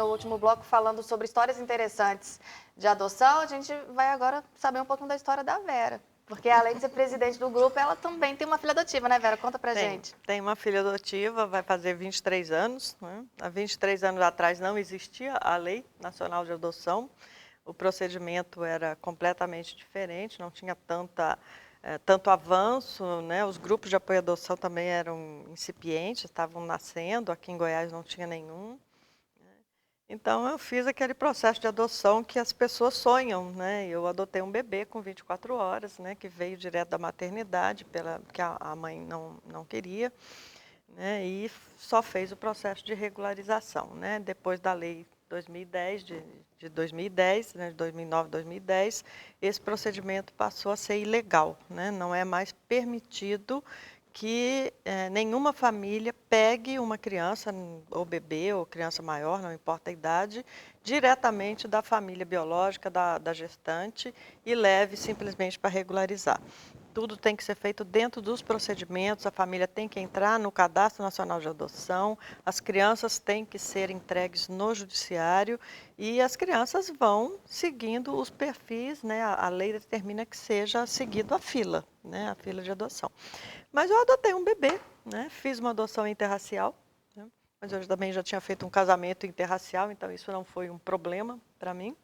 no último bloco falando sobre histórias interessantes de adoção, a gente vai agora saber um pouquinho da história da Vera. Porque além de ser presidente do grupo, ela também tem uma filha adotiva, né, Vera? Conta pra gente. Tem uma filha adotiva, vai fazer 23 anos. Né? Há 23 anos atrás não existia a Lei Nacional de Adoção. O procedimento era completamente diferente, não tinha tanto avanço, né? Os grupos de apoio à adoção também eram incipientes, estavam nascendo, aqui em Goiás não tinha nenhum. Então, eu fiz aquele processo de adoção que as pessoas sonham, né? Eu adotei um bebê com 24 horas, né? Que veio direto da maternidade, porque a mãe não queria, né? E só fez o processo de regularização, né? Depois da lei 2010, de 2010, né? De 2009, 2010, esse procedimento passou a ser ilegal, né? Não é mais permitido que nenhuma família pegue uma criança, ou bebê, ou criança maior, não importa a idade, diretamente da família biológica, da gestante, e leve simplesmente para regularizar. Tudo tem que ser feito dentro dos procedimentos, a família tem que entrar no Cadastro Nacional de Adoção, as crianças têm que ser entregues no judiciário e as crianças vão seguindo os perfis, né? A lei determina que seja seguido a fila, né? A fila de adoção. Mas eu adotei um bebê, né? Fiz uma adoção interracial, né? Mas eu também já tinha feito um casamento interracial, então isso não foi um problema para mim.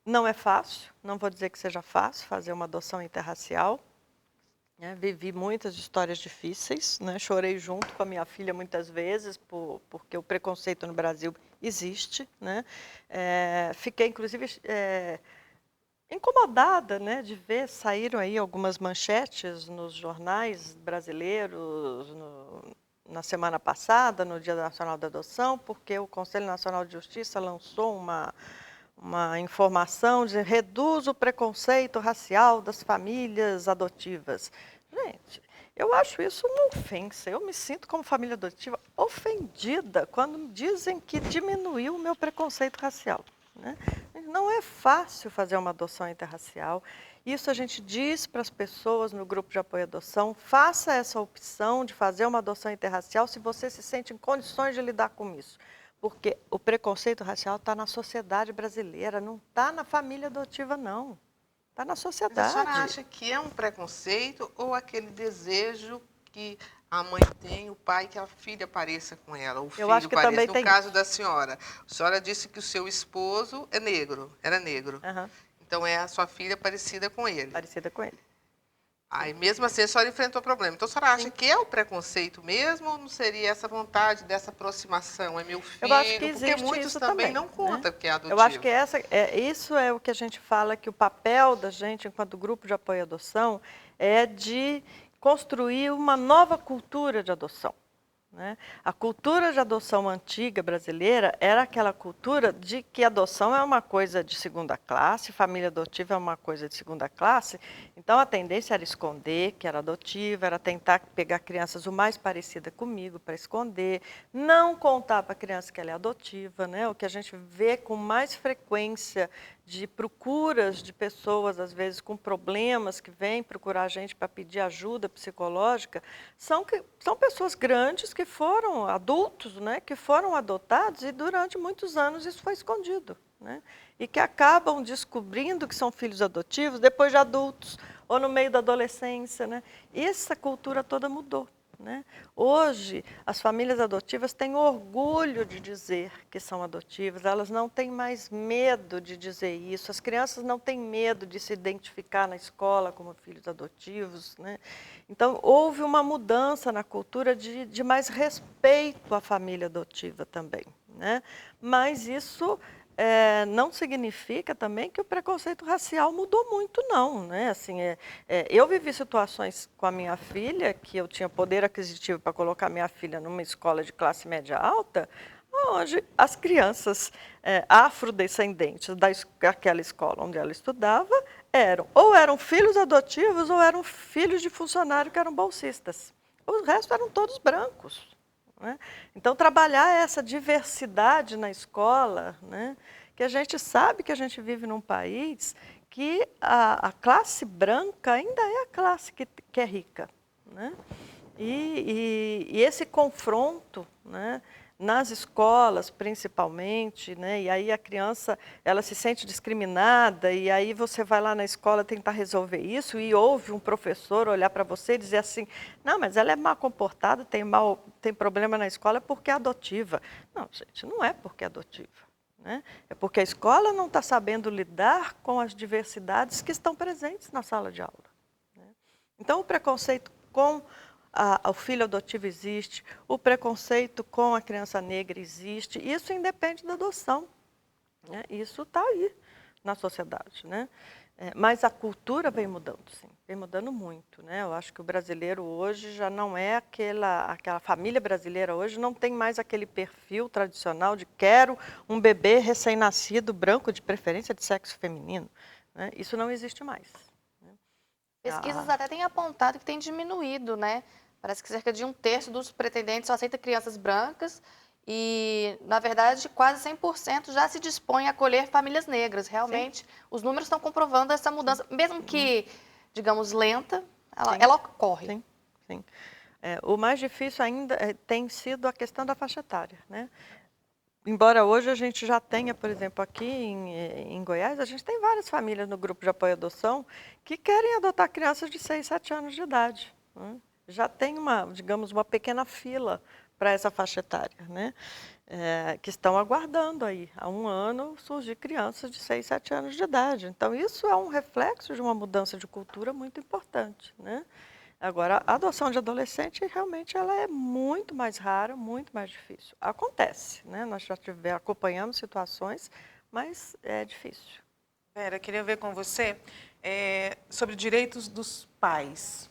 Não é fácil, não vou dizer que seja fácil fazer uma adoção interracial. Né? Vivi muitas histórias difíceis, né? Chorei junto com a minha filha muitas vezes, porque o preconceito no Brasil existe. Né? Fiquei, inclusive, incomodada, né, de ver, saíram aí algumas manchetes nos jornais brasileiros na semana passada, no Dia Nacional da Adoção, porque o Conselho Nacional de Justiça lançou uma informação de reduz o preconceito racial das famílias adotivas. Gente, eu acho isso uma ofensa. Eu me sinto, como família adotiva, ofendida quando dizem que diminuiu o meu preconceito racial. Né? Não é fácil fazer uma adoção interracial. Isso a gente diz para as pessoas no grupo de apoio à adoção, faça essa opção de fazer uma adoção interracial se você se sente em condições de lidar com isso. Porque o preconceito racial está na sociedade brasileira, não está na família adotiva, não. Está na Mas a senhora sociedade. acha que é um preconceito ou aquele desejo que a mãe tem, o pai, que a filha pareça com ela, o Eu acho filho que pareça? também No tem caso isso. da senhora, a senhora disse que o seu esposo é negro, era negro. Uhum. Então é a sua filha parecida com ele. Parecida com ele. Aí mesmo assim a senhora enfrentou o problema. Então a senhora acha Sim. que é o preconceito mesmo ou não seria essa vontade dessa aproximação? É meu Eu acho que filho? Porque existe muitos isso também também. não Né? contam que é Eu acho adotivo. que isso é o que a gente fala, que o papel da gente, enquanto grupo de apoio à adoção, é de construir uma nova cultura de adoção. Né? A cultura de adoção antiga brasileira era aquela cultura de que adoção é uma coisa de segunda classe, família adotiva é uma coisa de segunda classe, então a tendência era esconder que era adotiva, era tentar pegar crianças o mais parecida comigo para esconder, não contar para a criança que ela é adotiva, né? O que a gente vê com mais frequência de procuras de pessoas, às vezes com problemas, que vêm procurar a gente para pedir ajuda psicológica, são pessoas grandes que foram adultos, né, que foram adotados e durante muitos anos isso foi escondido. Né, e que acabam descobrindo que são filhos adotivos depois de adultos ou no meio da adolescência. Né. Essa cultura toda mudou. Né? Hoje, as famílias adotivas têm orgulho de dizer que são adotivas, elas não têm mais medo de dizer isso, as crianças não têm medo de se identificar na escola como filhos adotivos. Né? Então, houve uma mudança na cultura de mais respeito à família adotiva também. Né? Mas isso não significa também que o preconceito racial mudou muito, não. Né? Assim, eu vivi situações com a minha filha, que eu tinha poder aquisitivo para colocar minha filha numa escola de classe média alta, onde as crianças afrodescendentes daquela escola onde ela estudava ou eram filhos adotivos ou eram filhos de funcionário que eram bolsistas. O resto eram todos brancos. Né? Então, trabalhar essa diversidade na escola, né? Que a gente sabe que a gente vive num país que a classe branca ainda é a classe que é rica. Né? E esse confronto, né, nas escolas, principalmente, né? E aí a criança, ela se sente discriminada, e aí você vai lá na escola tentar resolver isso, e ouve um professor olhar para você e dizer assim, não, mas ela é mal comportada, tem problema na escola porque é adotiva. Não, gente, não é porque é adotiva, né? É porque a escola não está sabendo lidar com as diversidades que estão presentes na sala de aula, né? Então, o preconceito com o filho adotivo existe, o preconceito com a criança negra existe, isso independe da adoção, né? Isso está aí na sociedade, né? Mas a cultura vem mudando, sim, vem mudando muito, né? Eu acho que o brasileiro hoje já não é aquela família brasileira hoje não tem mais aquele perfil tradicional de quero um bebê recém-nascido, branco, de preferência de sexo feminino, né? Isso não existe mais. Pesquisas até têm apontado que tem diminuído, né? Parece que cerca de 1/3 dos pretendentes só aceita crianças brancas e, na verdade, quase 100% já se dispõe a acolher famílias negras. Realmente, os números estão comprovando essa mudança, mesmo que, digamos, lenta, ela ocorre. Sim, sim. O mais difícil ainda tem sido a questão da faixa etária, né? Embora hoje a gente já tenha, por exemplo, aqui em Goiás, a gente tem várias famílias no grupo de apoio à adoção que querem adotar crianças de 6, 7 anos de idade, né? Já tem digamos, uma pequena fila para essa faixa etária, né? Que estão aguardando aí, há 1 ano, surgir crianças de 6, 7 anos de idade. Então, isso é um reflexo de uma mudança de cultura muito importante, né? Agora, a adoção de adolescente, realmente, ela é muito mais rara, muito mais difícil. Acontece, né? Nós já acompanhamos situações, mas é difícil. Vera, queria ver com você sobre direitos dos pais.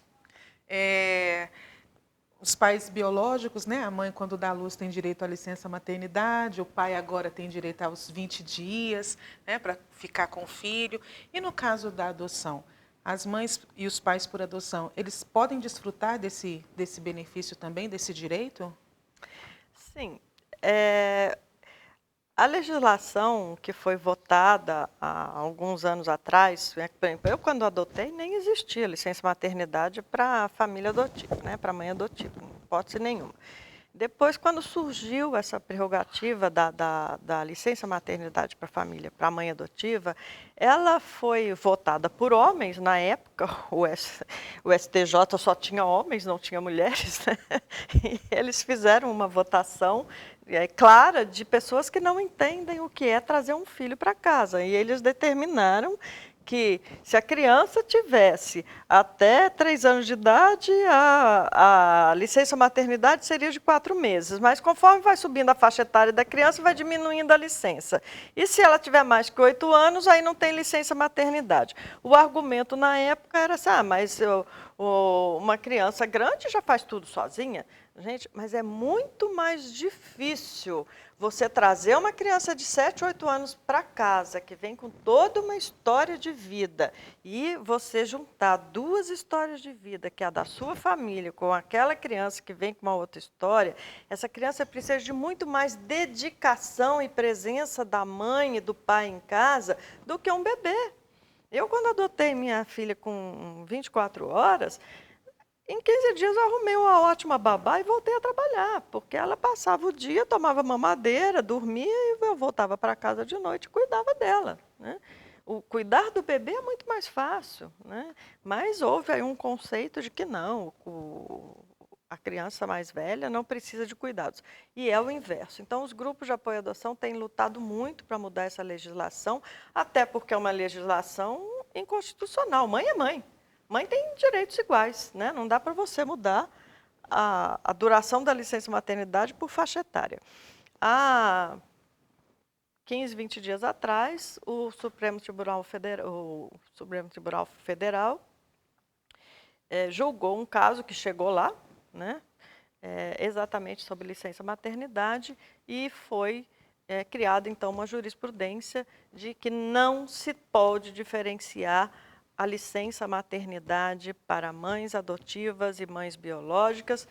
Os pais biológicos, né? A mãe, quando dá à luz, tem direito à licença maternidade, o pai agora tem direito aos 20 dias, né, para ficar com o filho. E no caso da adoção, as mães e os pais por adoção, eles podem desfrutar desse benefício também, desse direito? Sim. A legislação que foi votada há alguns anos atrás, por exemplo, eu quando adotei nem existia licença maternidade para a família adotiva, né, para a mãe adotiva, não hipótese nenhuma. Depois, quando surgiu essa prerrogativa da licença maternidade para a família, para a mãe adotiva, ela foi votada por homens na época, o STJ só tinha homens, não tinha mulheres, né? E eles fizeram uma votação clara de pessoas que não entendem o que é trazer um filho para casa. E eles determinaram que se a criança tivesse até 3 anos de idade, a licença maternidade seria de 4 meses, mas conforme vai subindo a faixa etária da criança, vai diminuindo a licença. E se ela tiver mais que 8 anos, aí não tem licença maternidade. O argumento na época era assim, mas uma criança grande já faz tudo sozinha. Gente, mas é muito mais difícil você trazer uma criança de 7, 8 anos para casa, que vem com toda uma história de vida, e você juntar 2 histórias de vida, que é a da sua família, com aquela criança que vem com uma outra história, essa criança precisa de muito mais dedicação e presença da mãe e do pai em casa do que um bebê. Eu, quando adotei minha filha com 24 horas, em 15 dias eu arrumei uma ótima babá e voltei a trabalhar, porque ela passava o dia, tomava mamadeira, dormia e eu voltava para casa de noite e cuidava dela, né? O cuidar do bebê é muito mais fácil, né? Mas houve aí um conceito de que não, a criança mais velha não precisa de cuidados. E é o inverso. Então, os grupos de apoio à adoção têm lutado muito para mudar essa legislação, até porque é uma legislação inconstitucional. Mãe é mãe. Mãe tem direitos iguais, né? Não dá para você mudar a duração da licença maternidade por faixa etária. Há 15, 20 dias atrás, o Supremo Tribunal Federal julgou um caso que chegou lá, né? Exatamente sobre licença maternidade, e foi criada, então, uma jurisprudência de que não se pode diferenciar a licença maternidade para mães adotivas e mães biológicas,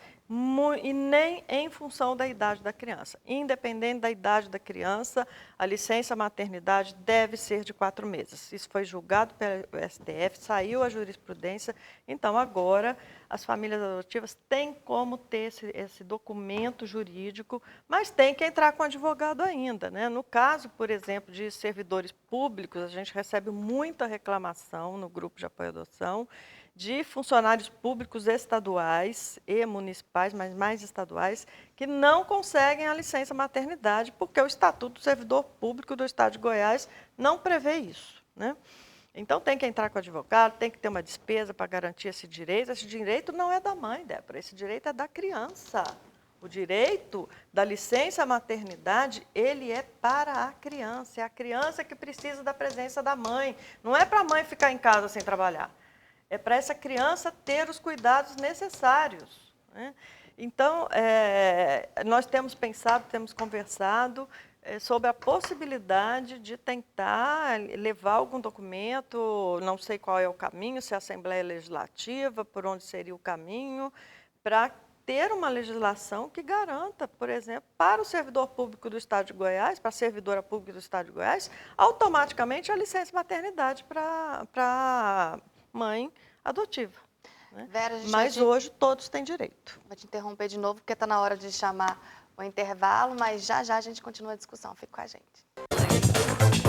e nem em função da idade da criança. Independente da idade da criança, a licença maternidade deve ser de 4 meses. Isso foi julgado pelo STF, saiu a jurisprudência. Então, agora, as famílias adotivas têm como ter esse documento jurídico, mas tem que entrar com advogado ainda, né? No caso, por exemplo, de servidores públicos, a gente recebe muita reclamação no grupo de apoio à adoção, de funcionários públicos estaduais e municipais, mas mais estaduais, que não conseguem a licença maternidade, porque o Estatuto do Servidor Público do Estado de Goiás não prevê isso, né? Então, tem que entrar com o advogado, tem que ter uma despesa para garantir esse direito. Esse direito não é da mãe, Débora, esse direito é da criança. O direito da licença maternidade, ele é para a criança. É a criança que precisa da presença da mãe. Não é para a mãe ficar em casa sem trabalhar. É para essa criança ter os cuidados necessários, né? Então, nós temos pensado, temos conversado sobre a possibilidade de tentar levar algum documento, não sei qual é o caminho, se é a Assembleia Legislativa, por onde seria o caminho, para ter uma legislação que garanta, por exemplo, para o servidor público do Estado de Goiás, para a servidora pública do Estado de Goiás, automaticamente a licença maternidade para mãe adotiva, né? Vera, Mas hoje todos têm direito. Vou te interromper de novo, porque está na hora de chamar o intervalo, mas já já a gente continua a discussão. Fique com a gente.